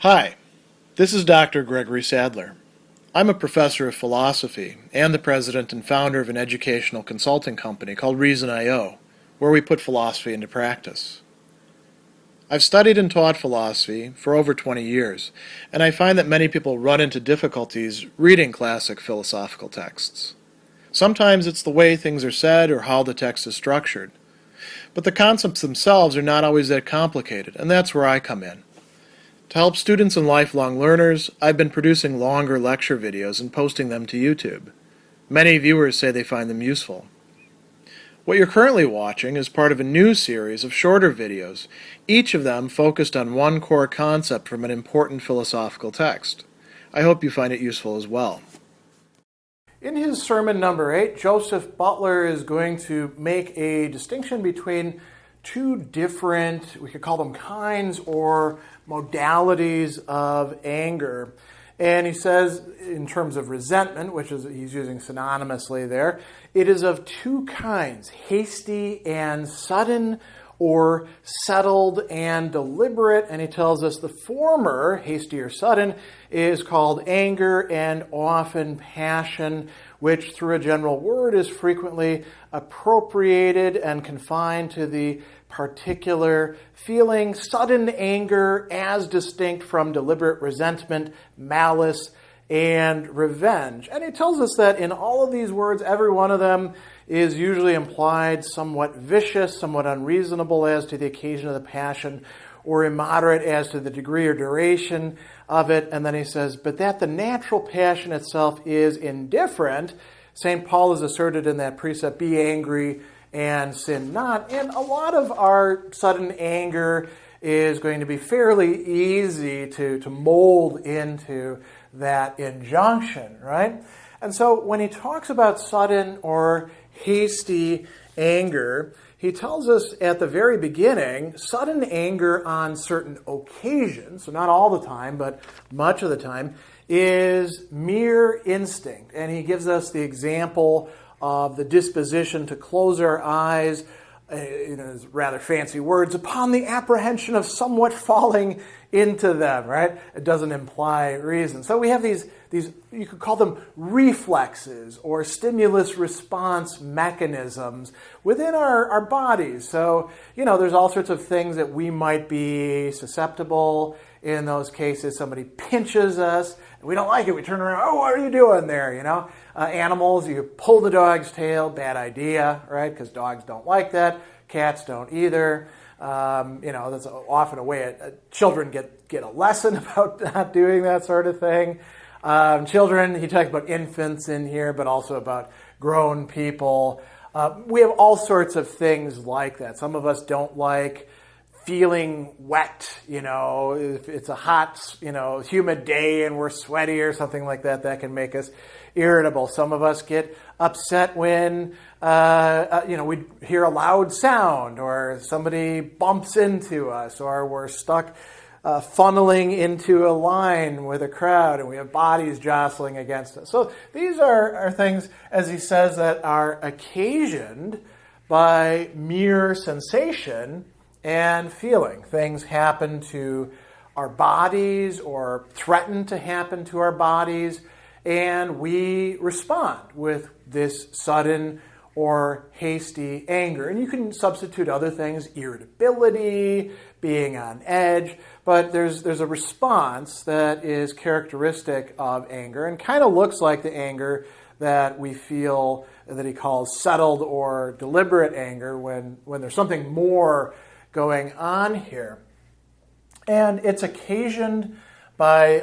Hi, this is Dr. Gregory Sadler. I'm a professor of philosophy and the president and founder of an educational consulting company called Reason.io, where we put philosophy into practice. I've studied and taught philosophy for over 20 years, and I find that many people run into difficulties reading classic philosophical texts. Sometimes it's the way things are said or how the text is structured. But the concepts themselves are not always that complicated, and that's where I come in. To help students and lifelong learners, I've been producing longer lecture videos and posting them to YouTube. Many viewers say they find them useful. What you're currently watching is part of a new series of shorter videos, each of them focused on one core concept from an important philosophical text. I hope you find it useful as well. In his sermon number 8, Joseph Butler is going to make a distinction between two different, we could call them kinds or modalities of anger. And he says, in terms of resentment, which is he's using synonymously there, it is of two kinds, hasty and sudden, or settled and deliberate. And he tells us the former, hasty or sudden, is called anger and often passion, which through a general word is frequently appropriated and confined to the particular feeling. Sudden anger as distinct from deliberate resentment, malice, and revenge. And he tells us that in all of these words, every one of them is usually implied somewhat vicious, somewhat unreasonable as to the occasion of the passion, or immoderate as to the degree or duration of it. And then he says, but that the natural passion itself is indifferent, St. Paul has asserted in that precept, be angry and sin not. And a lot of our sudden anger is going to be fairly easy to mold into that injunction, right? And so when he talks about sudden or hasty anger, he tells us at the very beginning, sudden anger on certain occasions, so not all the time, but much of the time, is mere instinct. And he gives us the example of the disposition to close our eyes, rather fancy words, upon the apprehension of somewhat falling into them, right? It doesn't imply reason. So we have these you could call them reflexes or stimulus response mechanisms within our bodies. So, there's all sorts of things that we might be susceptible in those cases. Somebody pinches us, and we don't like it. We turn around, oh, what are you doing there, Animals, you pull the dog's tail, bad idea, right? Because dogs don't like that. Cats don't either. That's often a way children get a lesson about not doing that sort of thing. Children, he talks about infants in here, but also about grown people. We have all sorts of things like that. Some of us don't like feeling wet, if it's a hot, humid day and we're sweaty or something like that, that can make us irritable. Some of us get upset when, we hear a loud sound or somebody bumps into us or we're stuck funneling into a line with a crowd and we have bodies jostling against us. So these are things, as he says, that are occasioned by mere sensation and feeling. Things happen to our bodies or threaten to happen to our bodies, and we respond with this sudden or hasty anger. And you can substitute other things, irritability, being on edge, but there's a response that is characteristic of anger and kind of looks like the anger that we feel that he calls settled or deliberate anger when there's something more going on here. And it's occasioned by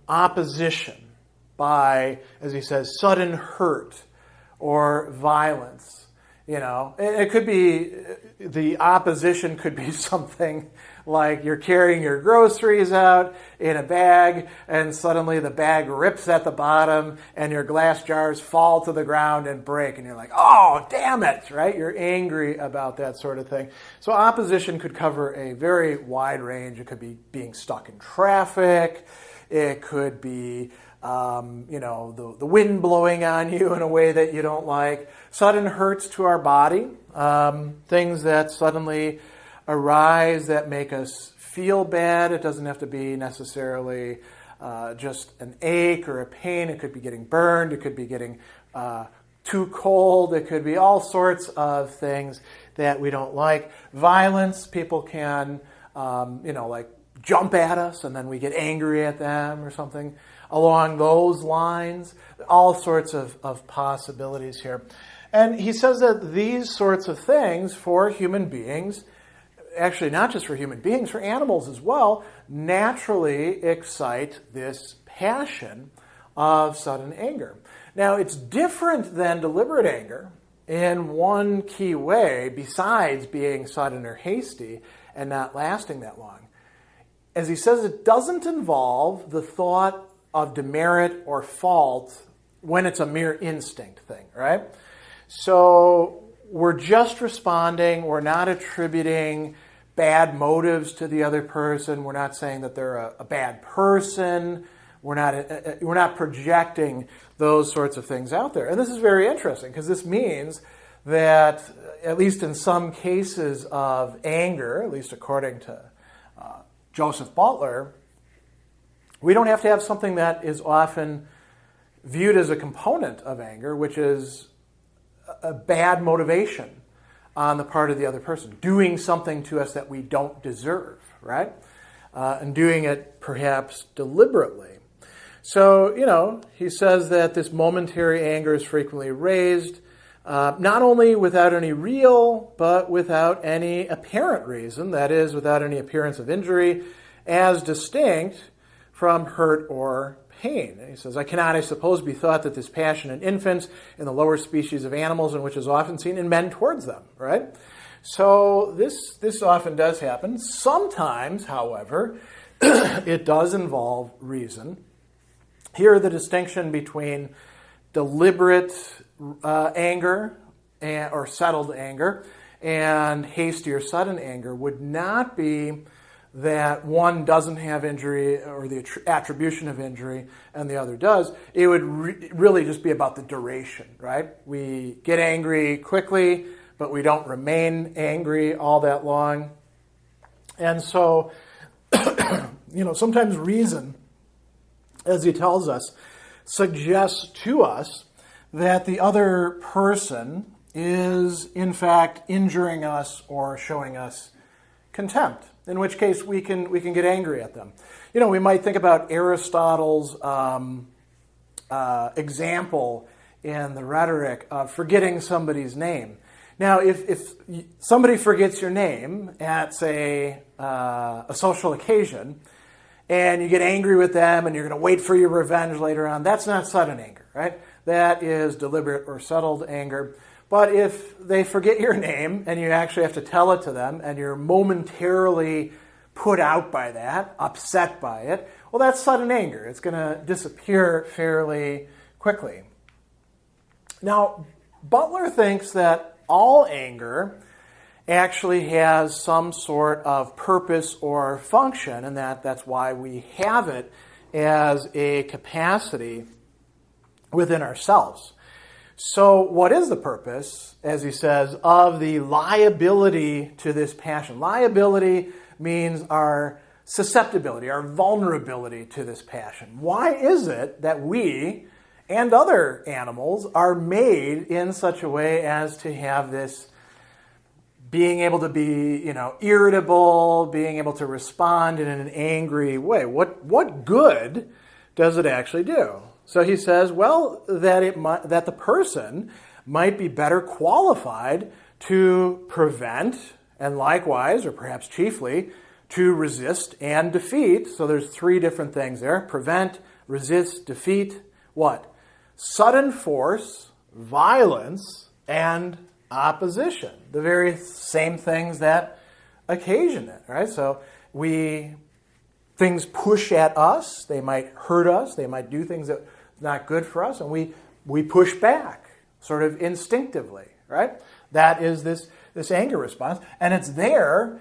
opposition, by, as he says, sudden hurt or violence. It could be, the opposition could be something like you're carrying your groceries out in a bag and suddenly the bag rips at the bottom and your glass jars fall to the ground and break and you're like, oh, damn it, right? You're angry about that sort of thing. So opposition could cover a very wide range. It could be being stuck in traffic. It could be the wind blowing on you in a way that you don't like. Sudden hurts to our body, things that suddenly arise that make us feel bad. It doesn't have to be necessarily just an ache or a pain. It could be getting burned. It could be getting too cold. It could be all sorts of things that we don't like. Violence, people can, like jump at us and then we get angry at them or something along those lines. All sorts of possibilities here. And he says that these sorts of things for human beings, actually not just for human beings, for animals as well, naturally excite this passion of sudden anger. Now, it's different than deliberate anger in one key way, besides being sudden or hasty and not lasting that long. As he says, it doesn't involve the thought of demerit or fault when it's a mere instinct thing, right? So we're just responding. We're not attributing bad motives to the other person. We're not saying that they're a bad person. We're not projecting those sorts of things out there. And this is very interesting because this means that, at least in some cases of anger, at least according to Joseph Butler, we don't have to have something that is often viewed as a component of anger, which is a bad motivation on the part of the other person, doing something to us that we don't deserve, right? And doing it perhaps deliberately. So, he says that this momentary anger is frequently raised, not only without any real, but without any apparent reason, that is, without any appearance of injury, as distinct from hurt or pain. And he says, I cannot, I suppose, be thought that this passion in infants, in the lower species of animals, and which is often seen in men towards them, right? So this often does happen. Sometimes, however, it does involve reason. Here, the distinction between deliberate anger or settled anger and hasty or sudden anger would not be that one doesn't have injury or the attribution of injury and the other does. It would really just be about the duration, right? We get angry quickly, but we don't remain angry all that long. And so, sometimes reason, as he tells us, suggests to us that the other person is, in fact, injuring us or showing us contempt, in which case we can get angry at them. We might think about Aristotle's example in the rhetoric of forgetting somebody's name. Now, if somebody forgets your name at, say, a social occasion, and you get angry with them and you're going to wait for your revenge later on, that's not sudden anger, right? That is deliberate or settled anger. But if they forget your name and you actually have to tell it to them and you're momentarily put out by that, upset by it, well, that's sudden anger. It's going to disappear fairly quickly. Now, Butler thinks that all anger actually has some sort of purpose or function, and that's why we have it as a capacity within ourselves. So what is the purpose, as he says, of the liability to this passion? Liability means our susceptibility, our vulnerability to this passion. Why is it that we and other animals are made in such a way as to have this being able to be, irritable, being able to respond in an angry way? What good does it actually do? So he says, well, that the person might be better qualified to prevent, and likewise, or perhaps chiefly, to resist and defeat. So there's three different things there: prevent, resist, defeat. What? Sudden force, violence, and opposition. The very same things that occasion it, right? So things push at us. They might hurt us. They might do things that are not good for us, and we push back, sort of instinctively, right? That is this anger response, and it's there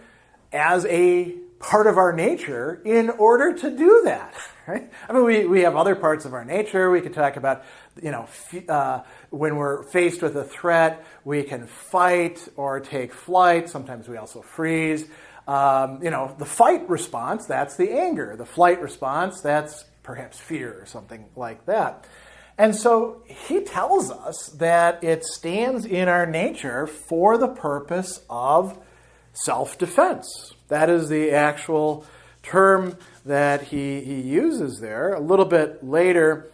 as a part of our nature in order to do that, right? I mean, we have other parts of our nature. We could talk about, when we're faced with a threat, we can fight or take flight. Sometimes we also freeze. The fight response, that's the anger. The flight response, that's perhaps fear or something like that. And so he tells us that it stands in our nature for the purpose of self-defense. That is the actual term that he uses there. A little bit later,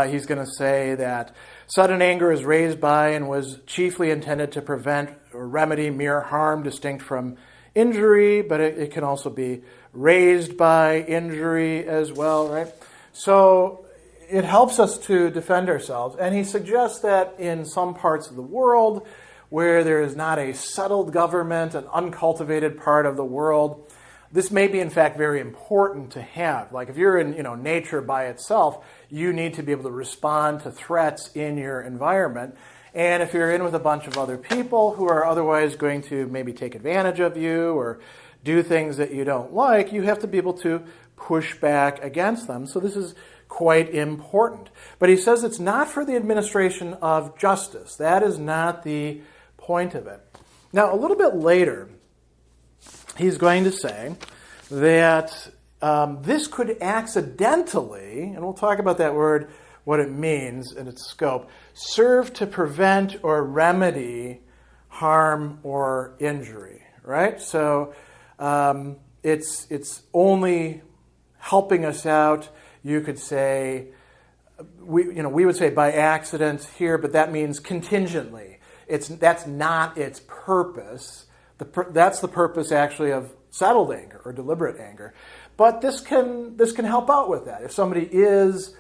he's going to say that sudden anger is raised by and was chiefly intended to prevent or remedy mere harm distinct from injury, but it can also be raised by injury as well, right? So it helps us to defend ourselves. And he suggests that in some parts of the world where there is not a settled government, an uncultivated part of the world, this may be, in fact, very important to have. Like if you're in nature by itself, you need to be able to respond to threats in your environment. And if you're in with a bunch of other people who are otherwise going to maybe take advantage of you or do things that you don't like, you have to be able to push back against them. So this is quite important. But he says it's not for the administration of justice. That is not the point of it. Now, a little bit later, he's going to say that this could accidentally, and we'll talk about that word, what it means and its scope, serve to prevent or remedy harm or injury, right? So it's only helping us out. You could say, we would say by accident here, but that means contingently. That's not its purpose. That's the purpose actually of settled anger or deliberate anger. But this can help out with that. If somebody is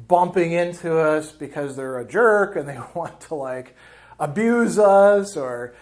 bumping into us because they're a jerk and they want to abuse us or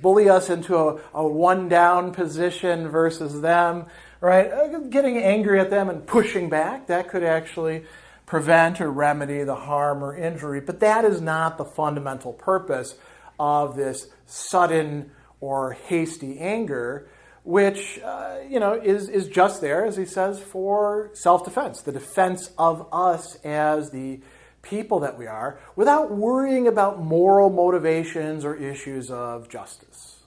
bully us into a one down position versus them, right? Getting angry at them and pushing back, that could actually prevent or remedy the harm or injury. But that is not the fundamental purpose of this sudden or hasty anger, which is just there, as he says, for self-defense, the defense of us as the people that we are, without worrying about moral motivations or issues of justice.